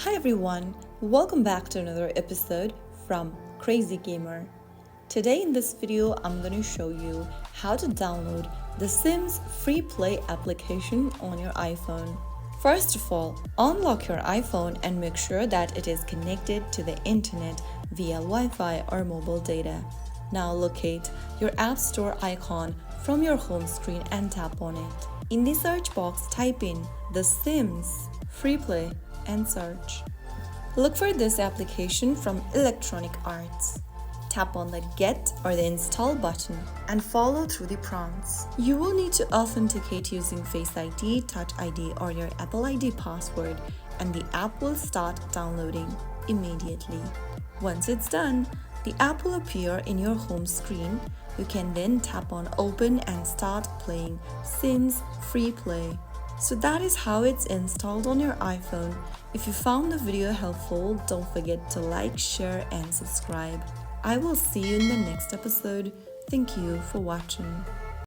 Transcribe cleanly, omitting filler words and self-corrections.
Hi everyone, welcome back to another episode from Crazy Gamer. Today in this video, I'm going to show you how to download the Sims FreePlay application on your iPhone. First of all, unlock your iPhone and make sure that it is connected to the internet via Wi-Fi or mobile data. Now locate your App Store icon from your home screen and tap on it. In the search box, type in The Sims FreePlay and search. Look for this application from Electronic Arts. Tap on the Get or the Install button and follow through the prompts. You will need to authenticate using Face ID, Touch ID or your Apple ID password, and the app will start downloading immediately. Once it's done, the app will appear in your home screen. You can then tap on Open and start playing Sims FreePlay. So that is how it's installed on your iPhone. If you found the video helpful, don't forget to like, share and subscribe. I will see you in the next episode. Thank you for watching.